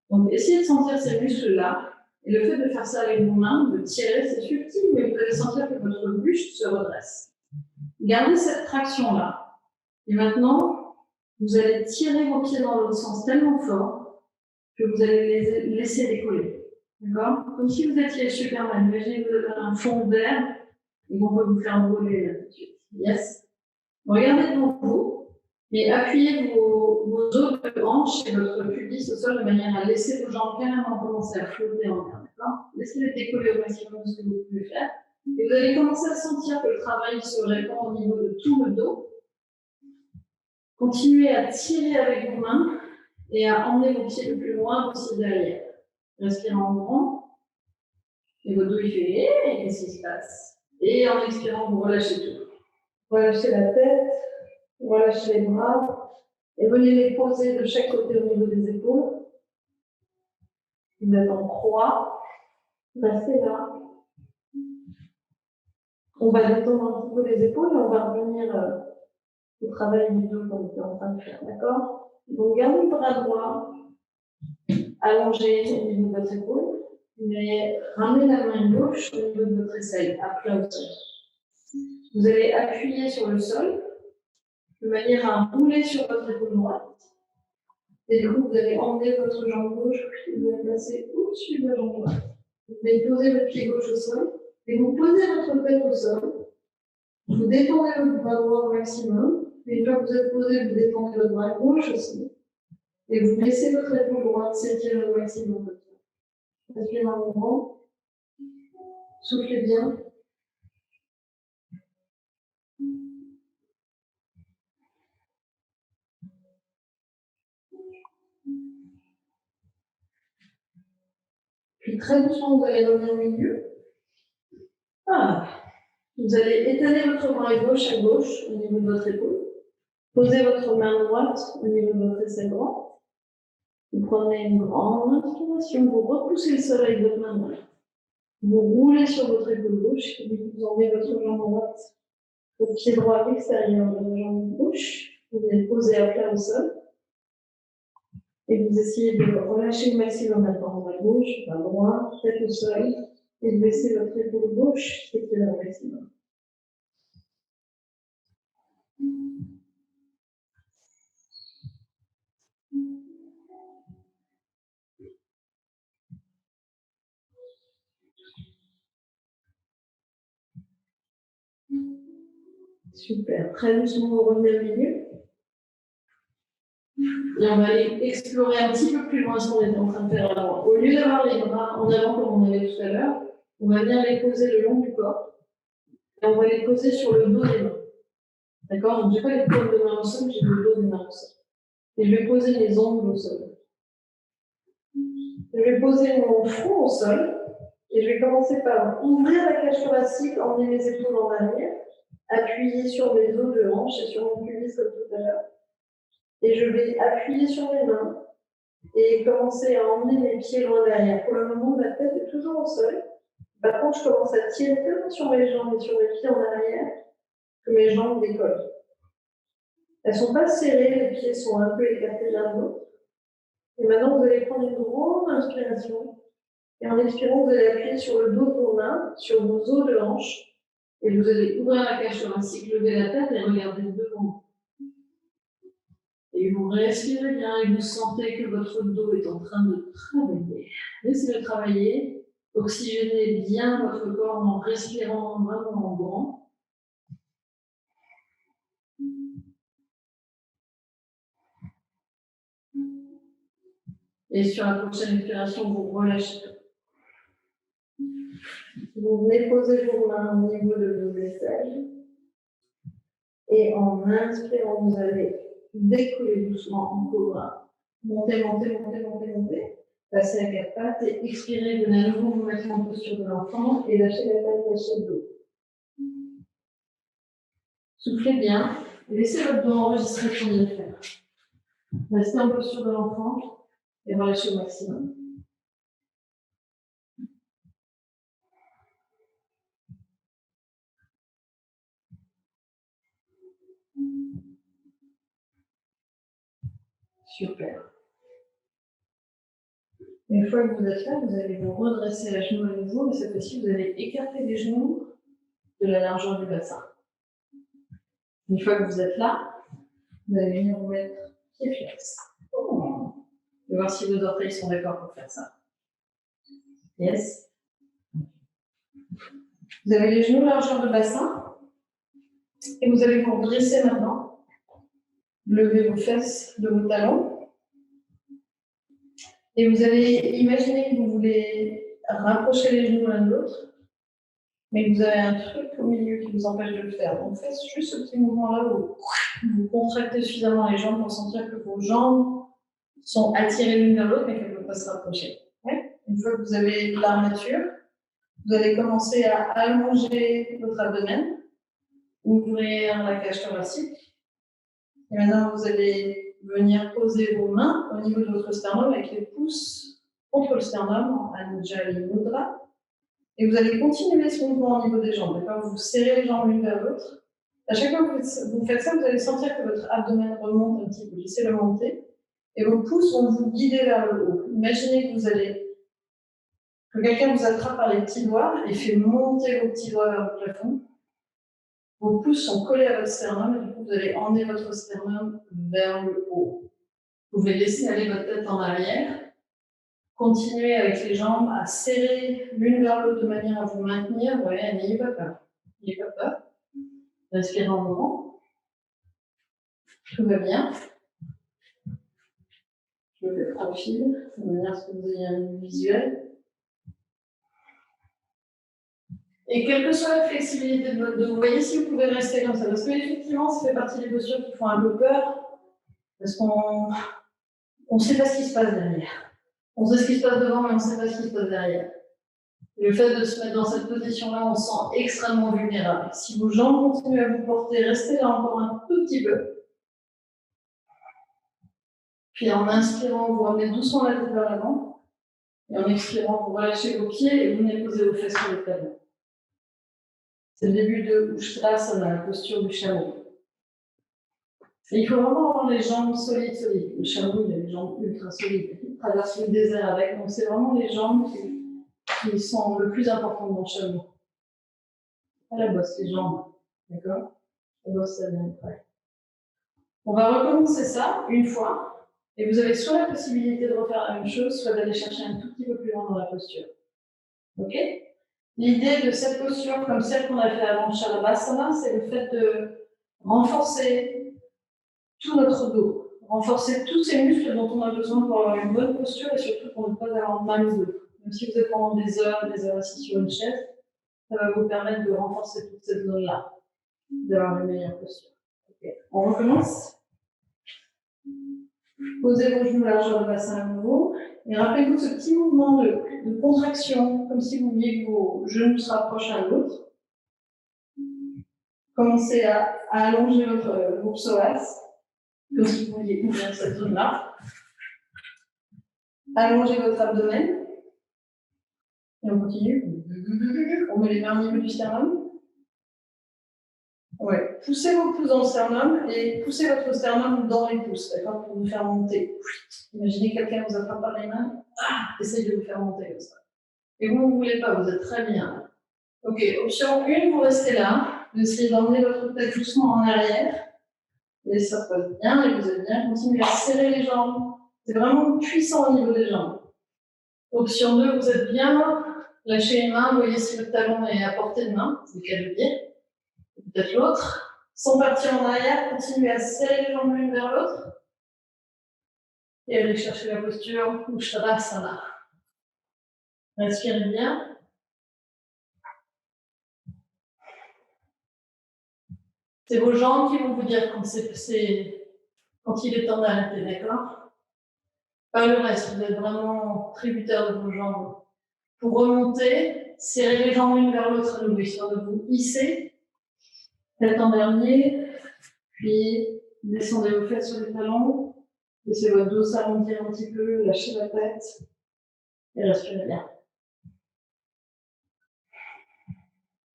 Donc, essayez de sentir ces muscles-là. Et le fait de faire ça avec vos mains, de tirer, c'est subtil, mais vous allez sentir que votre buste se redresse. Gardez cette traction-là. Et maintenant, vous allez tirer vos pieds dans l'autre sens tellement fort que vous allez les laisser décoller. D'accord? Comme si vous étiez Superman. Imaginez que vous avez un fond vert et qu'on peut vous faire voler là tout de suite. Yes? Regardez devant vous et appuyez vos os de hanche et votre pubis au sol de manière à laisser vos jambes carrément commencer à flotter en l'air. D'accord? Laissez-les décoller au maximum de ce que vous pouvez faire. Et vous allez commencer à sentir que le travail se répand au niveau de tout le dos. Continuez à tirer avec vos mains et à emmener vos pieds le plus loin possible derrière. Respirez en grand. Et votre dos, il fait « et qu'est-ce qui se passe ?» Et en expirant, vous relâchez tout. Relâchez la tête, relâchez les bras et venez les poser de chaque côté au niveau des épaules. Vous êtes en croix. Restez là. On va détendre un petit peu les épaules et on va revenir au travail du dos qu'on était en train de faire, d'accord? Donc, gardez le bras droit allongé au niveau de votre épaule, mais ramenez la main gauche au niveau de votre aisselle, à plat au sol. Vous allez appuyer sur le sol de manière à rouler sur votre épaule droite. Et du coup, vous allez emmener votre jambe gauche, vous allez placer au-dessus de la jambe droite. Vous allez poser votre pied gauche au sol, et vous posez votre tête au sol. Vous détendez votre bras droit au maximum. Et une fois que vous êtes posé, vous détendez votre bras gauche aussi. Et vous laissez votre épaule droite s'étirer au maximum. Respirez en grand. Soufflez bien. Puis très doucement, vous allez revenir au milieu. Vous allez étaler votre bras gauche à gauche au niveau de votre épaule. Posez votre main droite au niveau de votre aisselle droite. Vous prenez une grande inspiration, vous repoussez le sol avec votre main droite. Vous roulez sur votre épaule gauche et vous emmenez votre jambe droite au pied droit à l'extérieur de la jambe gauche. Vous allez poser à plat au sol. Et vous essayez de relâcher le maximum maintenant bras gauche, bras droit, tête au sol. Et de laisser votre épaule gauche s'étirer au maximum. Super. Très doucement, vous revenez au milieu. Et on va aller explorer un petit peu plus loin ce qu'on était en train de faire avant. Au lieu d'avoir les bras en avant comme on avait tout à l'heure, on va venir les poser le long du corps. Et on va les poser sur le dos des mains. D'accord? Donc, je n'ai pas les paumes de main au sol, j'ai le dos des mains au sol. Et je vais poser les ongles au sol. Je vais poser mon front au sol. Et je vais commencer par ouvrir la cage thoracique, emmener mes épaules en arrière, appuyer sur mes os de hanche et sur mon pubis comme tout à l'heure. Et je vais appuyer sur mes mains et commencer à emmener mes pieds loin derrière. Pour le moment, ma tête est toujours au sol. Par contre, je commence à tirer tellement sur mes jambes et sur mes pieds en arrière que mes jambes décollent. Elles ne sont pas serrées, les pieds sont un peu écartés l'un de l'autre. Et maintenant, vous allez prendre une grande inspiration. Et en expirant, vous allez appuyer sur le dos de vos mains, sur vos os de hanche. Et vous allez ouvrir la cage thoracique, lever la tête et regarder devant vous. Et vous respirez bien et vous sentez que votre dos est en train de travailler. Laissez-le travailler. Oxygénez bien votre corps en respirant vraiment en grand. Et sur la prochaine expiration, vous relâchez. Vous venez poser vos mains au niveau de vos aisselles. Et en inspirant, vous allez décoller doucement en cobra. Montez, montez, montez, montez, montez. Passez à quatre pattes et expirez. Venez à nouveau vous mettre en posture de l'enfant et lâchez la tête, lâchez le dos. Soufflez bien et laissez votre dos enregistrer ce qu'on vient de faire. Restez en posture de l'enfant et relâchez au maximum. Super. Une fois que vous êtes là, vous allez vous redresser à genoux à nouveau, mais cette fois-ci, vous allez écarter les genoux de la largeur du bassin. Une fois que vous êtes là, vous allez venir vous mettre pied flex. Oh. Et voir si vos orteils sont d'accord pour faire ça. Yes. Vous avez les genoux largeur de bassin. Et vous allez vous redresser maintenant. Levez vos fesses de vos talons. Et vous allez imaginer que vous voulez rapprocher les genoux l'un de l'autre, mais que vous avez un truc au milieu qui vous empêche de le faire. Donc faites juste ce petit mouvement-là où vous contractez suffisamment les jambes pour sentir que vos jambes sont attirées l'une vers l'autre, mais qu'elles ne peuvent pas se rapprocher. Ouais. Une fois que vous avez l'armature, vous allez commencer à allonger votre abdomen, ouvrir la cage thoracique. Et maintenant, vous allez venir poser vos mains au niveau de votre sternum avec les pouces contre le sternum en Anjali Mudra. Et vous allez continuer ce mouvement au niveau des jambes. D'accord ? Vous serrez les jambes l'une vers l'autre. À chaque fois que vous faites ça, vous allez sentir que votre abdomen remonte un petit peu. Laissez-le monter. Et vos pouces vont vous guider vers le haut. Imaginez que quelqu'un vous attrape par les petits doigts et fait monter vos petits doigts vers le plafond. Vos pouces sont collés à votre sternum et du coup, vous allez emmener votre sternum vers le haut. Vous pouvez laisser aller votre tête en arrière. Continuez avec les jambes à serrer l'une vers l'autre de manière à vous maintenir. Ouais, n'ayez pas peur. N'ayez pas peur. Respirez en mouvement. Tout va bien. Je me fais profil, de manière à ce que vous ayez un visuel. Et quelle que soit la flexibilité de votre dos, vous voyez si vous pouvez rester comme ça. Parce que effectivement, ça fait partie des postures qui font un peu peur. Parce qu'on ne sait pas ce qui se passe derrière. On sait ce qui se passe devant, mais on ne sait pas ce qui se passe derrière. Et le fait de se mettre dans cette position-là, on se sent extrêmement vulnérable. Si vos jambes continuent à vous porter, restez là encore un tout petit peu. Puis en inspirant, vous ramenez doucement la tête vers l'avant. Et en expirant, vous relâchez vos pieds et vous venez poser vos fesses sur les talons. C'est le début de Ushtrasana, la posture du chameau. Et il faut vraiment avoir les jambes solides. Le chameau, il a les jambes ultra solides. Il traverse le désert avec. Donc c'est vraiment les jambes qui sont le plus important dans le chameau. Pas la bosse, les jambes. D'accord ? La bosse, ça vient après. On va recommencer ça une fois. Et vous avez soit la possibilité de refaire la même chose, soit d'aller chercher un tout petit peu plus loin dans la posture. Ok ? L'idée de cette posture, comme celle qu'on a fait avant Shalabhasana, c'est le fait de renforcer tout notre dos, renforcer tous ces muscles dont on a besoin pour avoir une bonne posture et surtout pour ne pas avoir mal au dos. Même si vous êtes pendant des heures assis sur une chaise, ça va vous permettre de renforcer toute cette zone-là, d'avoir une meilleure posture. Okay. On recommence. Posez vos genoux largeur de bassin à nouveau. Et rappelez-vous ce petit mouvement de contraction, comme si vous vouliez que vos genoux se rapprochent l'un de l'autre. Commencez à allonger vos psoas, comme si vous vouliez ouvrir cette zone-là. Allongez votre abdomen. Et on continue. On met les mains au niveau du sternum. Ouais. Poussez vos pouces dans le sternum et poussez votre sternum dans les pouces, d'accord, pour vous faire monter. Imaginez quelqu'un vous attrape par les mains. Essayez de vous faire monter comme ça. Et vous ne voulez pas, vous êtes très bien. Ok, option 1, vous restez là. Vous essayez d'emmener votre tête doucement en arrière. Et ça se passe bien, et vous êtes bien. Continuez à serrer les jambes. C'est vraiment puissant au niveau des jambes. Option 2, vous êtes bien. Lâchez les mains, voyez si le talon est à portée de main, c'est le cas de le dire. Peut-être l'autre. Sans partir en arrière, continuez à serrer les jambes l'une vers l'autre. Et allez chercher la posture Uttanasana. Respirez bien. C'est vos jambes qui vont vous dire quand il est temps d'arrêter, d'accord? Pas le reste, vous êtes vraiment tributaire de vos jambes. Pour remonter, serrez les jambes l'une vers l'autre à nouveau, histoire de vous hisser. Tête en dernier, puis descendez vos fesses sur les talons. Laissez votre dos s'arrondir un petit peu, lâchez la tête et respirez bien.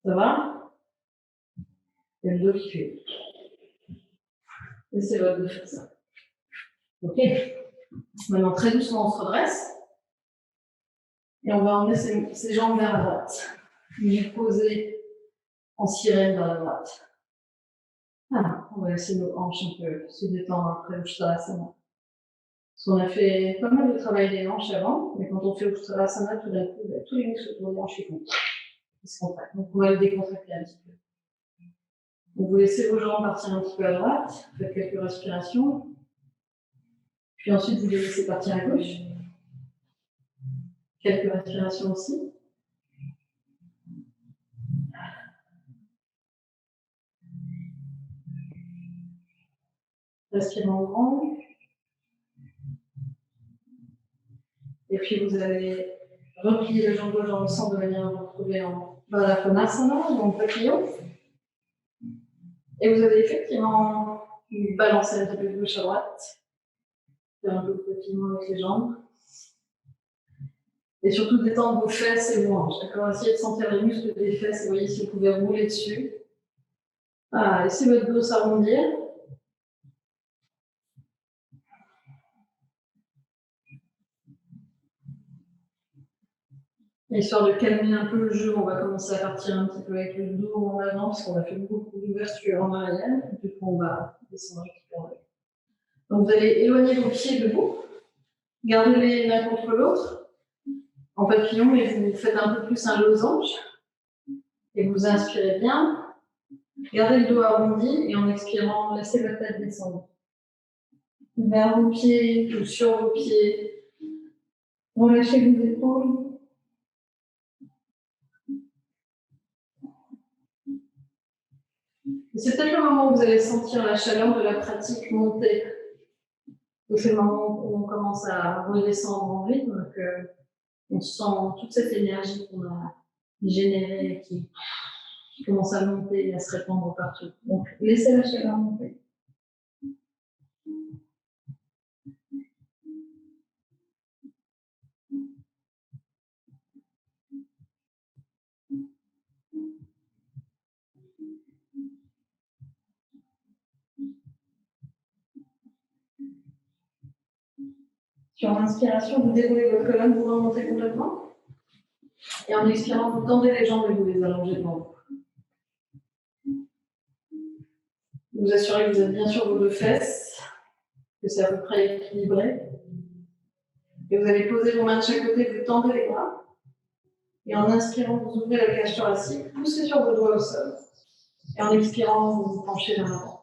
Ça va? Il y a le dos qui fait. Laissez votre dos faire ça. Ok. Maintenant, très doucement, on se redresse. Et on va emmener ses jambes vers la droite. Vous posez en sirène vers la droite. Voilà, on va laisser nos hanches un peu se détendre après Uttanasana. Parce qu'on a fait pas mal de travail des hanches avant, mais quand on fait Uttanasana, tout d'un coup, tous les muscles autour des hanches ils se contractent. Donc on va le décontracter un petit peu. Donc vous laissez vos jambes partir un petit peu à droite, faites quelques respirations. Puis ensuite, vous les laissez partir à gauche. Quelques respirations aussi. Respirez en grand. Et puis vous allez replier le jambe gauche dans le centre de manière à vous retrouver en Baddha-Konasana, donc papillon. Et vous allez effectivement balancer un petit peu de gauche à droite. Faire un peu de papillon avec les jambes. Et surtout détendre vos fesses et vos hanches. D'accord? Essayez de sentir les muscles des fesses et voyez si vous pouvez rouler dessus. Ah, laissez votre dos s'arrondir. Histoire de calmer un peu le jeu, on va commencer à partir un petit peu avec le dos en avant, parce qu'on a fait beaucoup d'ouverture en arrière. Et puis on va descendre un petit peu en avant. Donc vous allez éloigner vos pieds de vous. Gardez-les l'un contre l'autre en papillon, et vous faites un peu plus un losange. Et vous inspirez bien. Gardez le dos arrondi et en expirant, laissez la tête descendre. Vers vos pieds ou sur vos pieds. Relâchez vos épaules. C'est peut-être le moment où vous allez sentir la chaleur de la pratique monter. C'est le moment où on commence à redescendre en rythme, qu'on sent toute cette énergie qu'on a générée qui commence à monter et à se répandre partout. Donc, laissez la chaleur monter. Sur l'inspiration, vous déroulez votre colonne, vous remontez complètement. Et en expirant, vous tendez les jambes et vous les allongez devant vous. Vous assurez que vous êtes bien sur vos deux fesses, que c'est à peu près équilibré. Et vous allez poser vos mains de chaque côté, vous tendez les bras. Et en inspirant, vous ouvrez la cage thoracique, poussez sur vos doigts au sol. Et en expirant, vous vous penchez vers l'avant.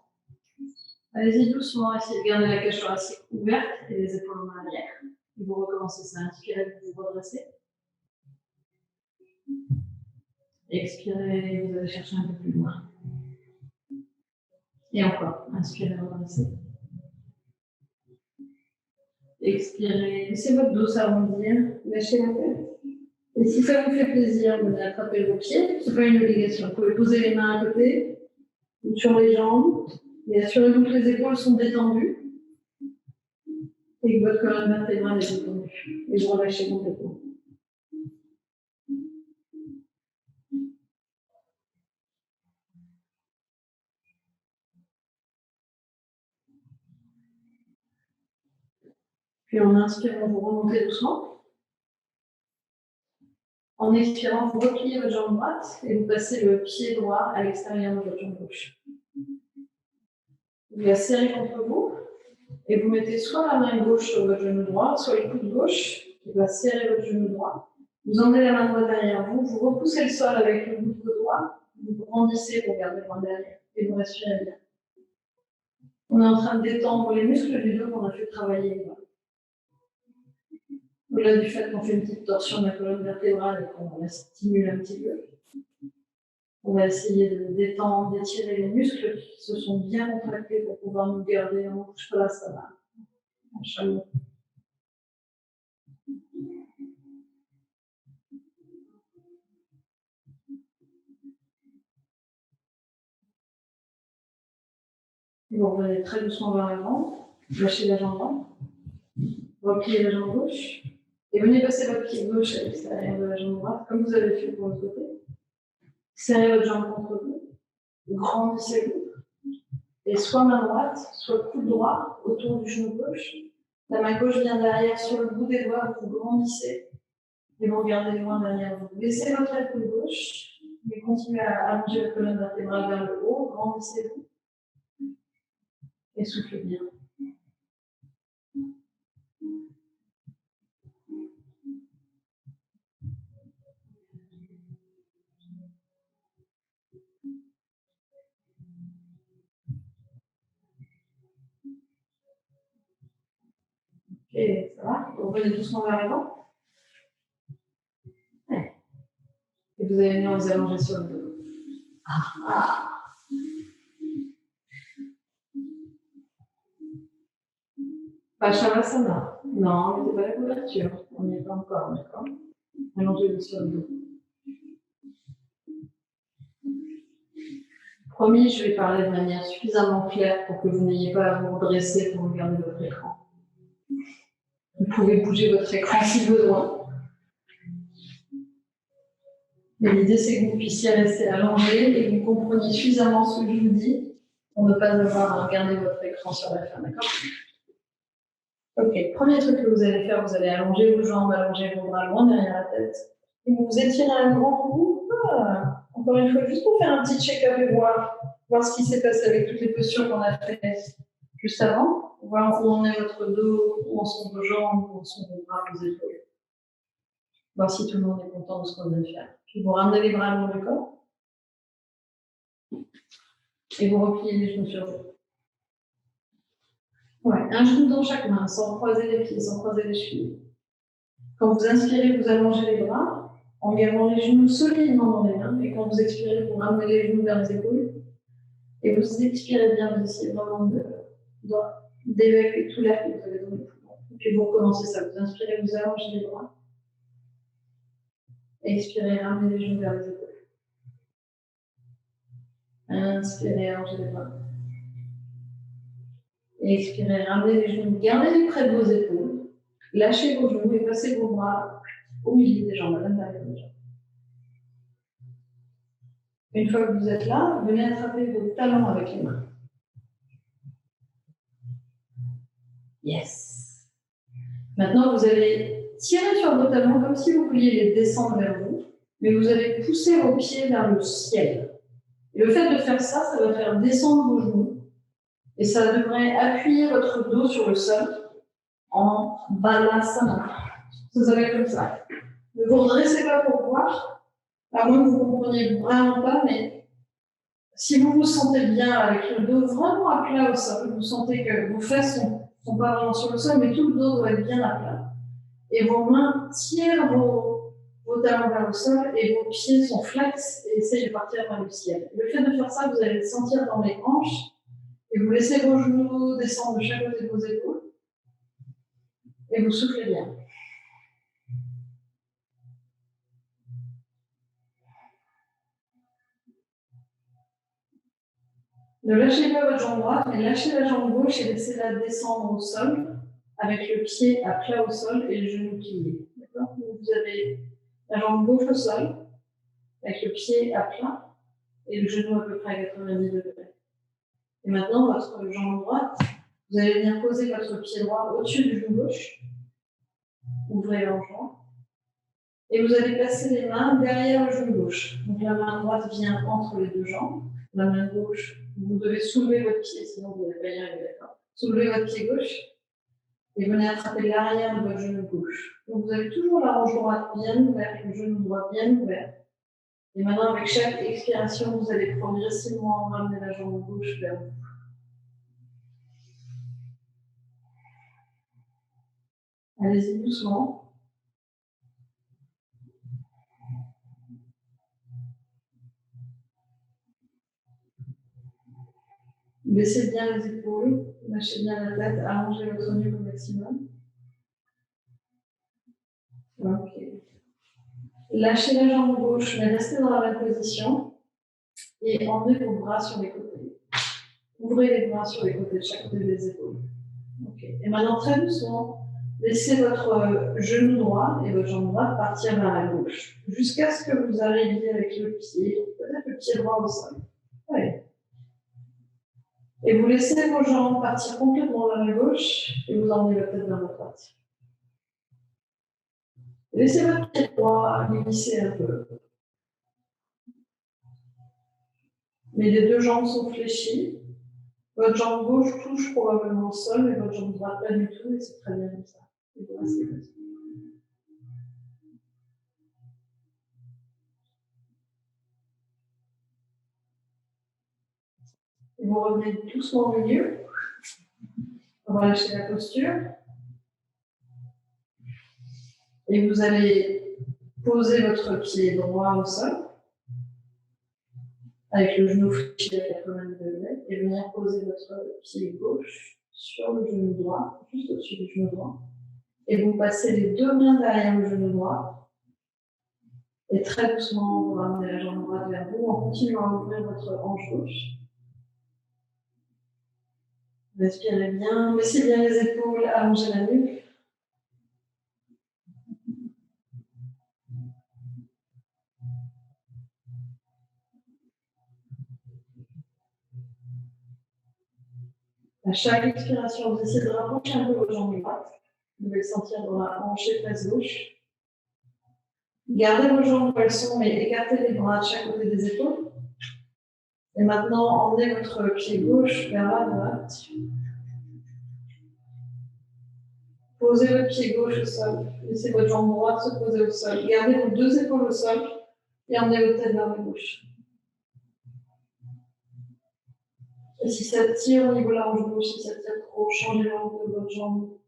Allez-y doucement, essayez de garder la cage thoracique ouverte et les épaules en arrière. Et vous recommencez ça. Inspirez, vous vous redressez. Expirez, vous allez chercher un peu plus loin. Et encore, inspirez, redressez. Expirez, laissez votre dos s'arrondir, lâchez la tête. Et si ça vous fait plaisir, vous allez attraper vos pieds, ce n'est pas une obligation. Vous pouvez poser les mains à côté, ou sur les jambes, et assurez-vous que les épaules sont détendues, et que votre colonne vertébrale est détendue. Et vous relâchez complètement. Puis en inspirant, vous remontez doucement. En expirant, vous repliez votre jambe droite et vous passez le pied droit à l'extérieur de votre jambe gauche. Vous la serrez contre vous et vous mettez soit la main gauche sur votre genou droit, soit le coude gauche qui va serrer votre genou droit. Vous emmenez la main droite derrière vous, vous repoussez le sol avec le bout de vos doigts, vous grandissez pour garder le bras derrière et vous respirez bien. On est en train de détendre les muscles du dos qu'on a fait travailler. Au-delà du fait qu'on fait une petite torsion de la colonne vertébrale et qu'on la stimule un petit peu, on va essayer de détendre, d'étirer les muscles qui se sont bien contractés pour pouvoir nous garder en Shavasana, en chameau. Vous revenez très doucement vers l'avant, lâchez la jambe droite, repliez la jambe gauche, et venez passer votre pied gauche à l'extérieur de la jambe droite, comme vous avez fait pour l'autre côté. Serrez votre jambe contre vous, grandissez-vous, et soit main droite, soit coude droit autour du genou gauche. La main gauche vient derrière sur le bout des doigts, vous grandissez, et vous regardez loin derrière vous. Laissez votre épaule gauche, mais continuez à allonger la colonne vertébrale vers le haut, grandissez-vous, et soufflez bien. Et ça va, vous revenez doucement vers l'avant. Et vous allez venir vous allonger sur le dos. Pas Shavasana. Non, mettez pas la couverture. On n'y est pas encore, d'accord? Allongez-vous sur le dos. Promis, je vais parler de manière suffisamment claire pour que vous n'ayez pas à vous redresser pour regarder votre écran. Vous pouvez bouger votre écran si besoin. Mais l'idée, c'est que vous puissiez rester allongé et que vous compreniez suffisamment ce que je vous dis pour ne pas avoir à regarder votre écran sur la fin, d'accord? Ok, premier truc que vous allez faire, vous allez allonger vos jambes, allonger vos bras loin derrière la tête. Et vous vous étirez un grand coup. Ah, encore une fois, juste pour faire un petit check-up et voir ce qui s'est passé avec toutes les postures qu'on a faites juste avant, voir où en est votre dos, où en sont vos jambes, où en sont vos bras, vos épaules. Voir si tout le monde est content de ce qu'on vient de faire. Puis vous ramenez les bras le long du corps et vous repliez les genoux sur vous. Ouais, un genou dans chaque main, sans croiser les pieds, sans croiser les chevilles. Quand vous inspirez, vous allongez les bras en gardant les genoux solidement dans les mains. Et quand vous expirez, vous ramenez les genoux vers les épaules. Et vous expirez bien, vous essayez vraiment d'évacuer tout l'air que vous avez dans les poumons. Et puis vous recommencez ça. Vous inspirez, vous allongez les bras. Expirez, ramenez les genoux vers les épaules. Inspirez, allongez les bras. Expirez, ramenez les genoux, gardez-les près de vos épaules. Lâchez vos genoux et passez vos bras au milieu des jambes, à l'intérieur des jambes. Une fois que vous êtes là, venez attraper vos talons avec les mains. Yes. Maintenant, vous allez tirer sur vos talons comme si vous vouliez les descendre vers vous, mais vous allez pousser vos pieds vers le ciel. Et le fait de faire ça, ça va faire descendre vos genoux et ça devrait appuyer votre dos sur le sol en balasana. Ça va être comme ça. Ne vous redressez pas pour voir, à moins que vous compreniez vraiment pas, mais si vous vous sentez bien avec le dos vraiment à plat au sol, vous sentez que vos fesses sont pas vraiment sur le sol, mais tout le dos doit être bien à plat. Et vos mains tirent vos talons vers le sol et vos pieds sont flex et essayent de partir vers le ciel. Le fait de faire ça, vous allez le sentir dans les hanches et vous laissez vos genoux descendre de chaque côté de vos épaules et vous soufflez bien. Ne lâchez pas votre jambe droite, mais lâchez la jambe gauche et laissez-la descendre au sol avec le pied à plat au sol et le genou plié. D'accord ? Vous avez la jambe gauche au sol avec le pied à plat et le genou à peu près à 90 degrés. Et maintenant, votre jambe droite, vous allez venir poser votre pied droit au-dessus du genou gauche. Ouvrez l'enjambe. Et vous allez placer les mains derrière le genou gauche. Donc la main droite vient entre les deux jambes. la main gauche, vous devez soulever votre pied, sinon vous n'allez pas y arriver, d'accord? Soulevez votre pied gauche et venez attraper l'arrière de votre genou gauche. Donc vous avez toujours la hanche droite bien ouverte, le genou droit bien ouvert. Et maintenant, avec chaque expiration, vous allez progressivement ramener la jambe gauche vers vous. Allez-y doucement. Baissez bien les épaules, lâchez bien la tête, allongez votre nuque au maximum. Ok. Lâchez la jambe gauche, mais restez dans la même position. Et emmenez vos bras sur les côtés. Ouvrez les bras sur les côtés de chaque côté des épaules. Okay. Et maintenant, très doucement, laissez votre genou droit et votre jambe droite partir vers la gauche, jusqu'à ce que vous arriviez avec le pied, peut-être le pied droit au sol. Allez. Et vous laissez vos jambes partir complètement vers la gauche et vous emmenez la tête vers la droite. Laissez votre pied droit glisser un peu. Mais les deux jambes sont fléchies. Votre jambe gauche touche probablement le sol, mais votre jambe droite pas du tout, et c'est très bien comme ça. Et vous restez comme ça. Et vous revenez doucement au milieu. On va lâcher la posture. Et vous allez poser votre pied droit au sol, avec le genou fléchi à 90 degrés, et venir poser votre pied gauche sur le genou droit, juste au-dessus du genou droit. Et vous passez les deux mains derrière le genou droit. Et très doucement, vous ramenez la jambe droite vers vous en continuant à ouvrir votre hanche gauche. Respirez bien, baissez bien les épaules, allongez la nuque. À chaque expiration, vous essayez de rapprocher un peu vos jambes droites. Vous devez le sentir dans la hanche et face gauche. Gardez vos jambes où elles sont, mais écartez les bras de chaque côté des épaules. Et maintenant, emmenez votre pied gauche vers la droite. Posez votre pied gauche au sol. Laissez votre jambe droite se poser au sol. Gardez vos deux épaules au sol et emmenez votre tête vers la gauche. Et si ça tire au niveau de la hanche gauche, si ça tire trop, changez l'angle de votre jambe.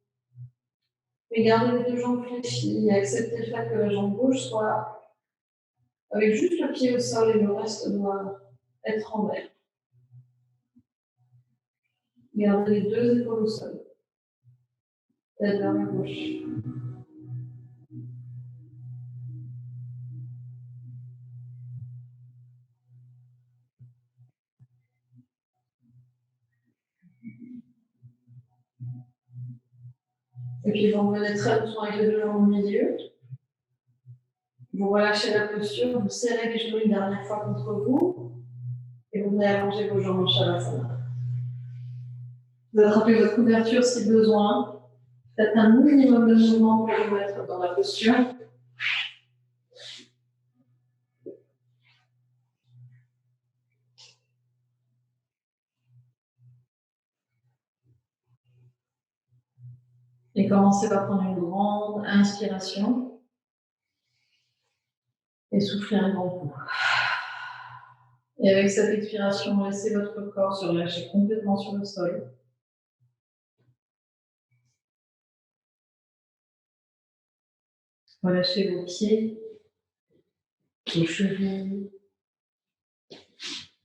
Mais gardez les deux jambes fléchies et acceptez le fait que la jambe gauche soit avec juste le pied au sol et le reste doit être en l'air. Gardez les deux épaules au sol. Tête vers la gauche. Et puis vous revenez très doucement avec les deux jambes au milieu. Vous relâchez la posture, vous serrez les genoux une dernière fois contre vous et vous venez allonger vos jambes en Shavasana. Vous attrapez votre couverture si besoin. Faites un minimum de mouvement pour vous mettre dans la posture. Et commencez par prendre une grande inspiration et soufflez un grand coup. Et avec cette expiration, laissez votre corps se relâcher complètement sur le sol. Relâchez vos pieds, vos chevilles,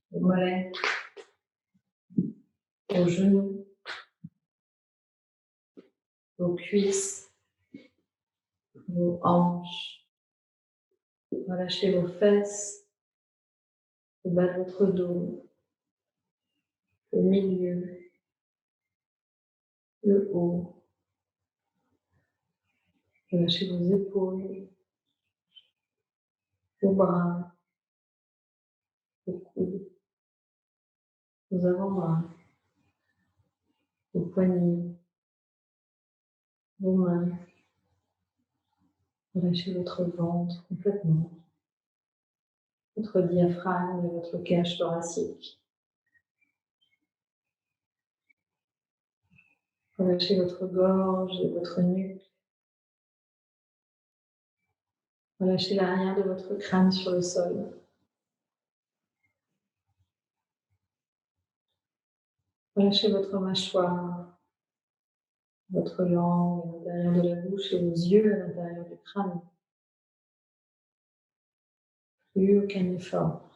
vos mollets, vos genoux, vos cuisses, vos hanches. Relâchez vos fesses, le bas de votre dos, le milieu, le haut. Relâchez vos épaules, vos bras, vos coudes, vos avant-bras, vos poignets, vos mains. Relâchez votre ventre complètement. votre diaphragme et votre cage thoracique. Relâchez votre gorge et votre nuque. Relâchez l'arrière de votre crâne sur le sol. Relâchez votre mâchoire, votre langue à l'intérieur de la bouche et vos yeux à l'intérieur du crâne. Plus aucun effort.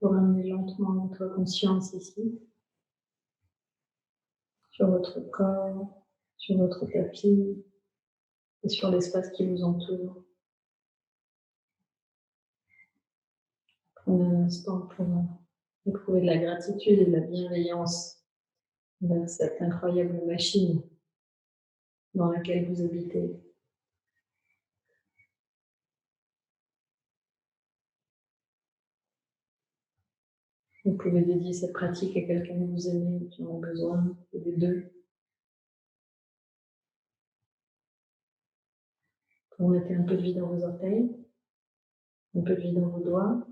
Vous ramenez lentement votre conscience ici, sur votre corps, sur votre tapis et sur l'espace qui vous entoure. Prenez un instant pour éprouver de la gratitude et de la bienveillance vers cette incroyable machine dans laquelle vous habitez. Vous pouvez dédier cette pratique à quelqu'un que vous aimez, qui en a besoin, ou les deux. Vous mettez un peu de vie dans vos orteils, un peu de vie dans vos doigts.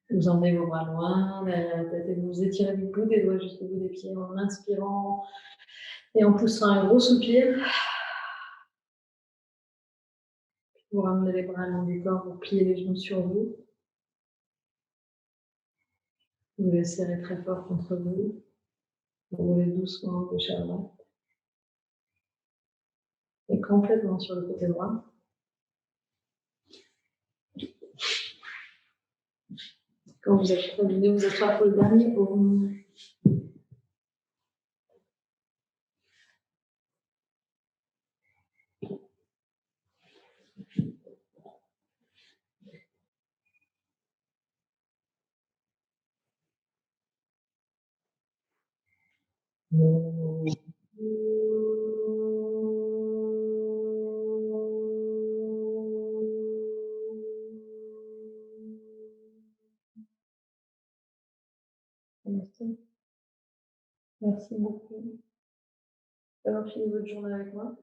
Vous emmenez vos bras loin derrière la tête et vous étirez du bout des doigts jusqu'au bout des pieds en inspirant et en poussant un gros soupir. Vous ramenez les bras le long du corps, vous pliez les genoux sur vous. Vous les serrez très fort contre vous. Vous roulez doucement à gauche à droite. Et complètement sur le côté droit. Quand vous êtes terminé, vous asseoir pour le dernier aume. Merci. Merci beaucoup d'avoir fini votre journée avec moi.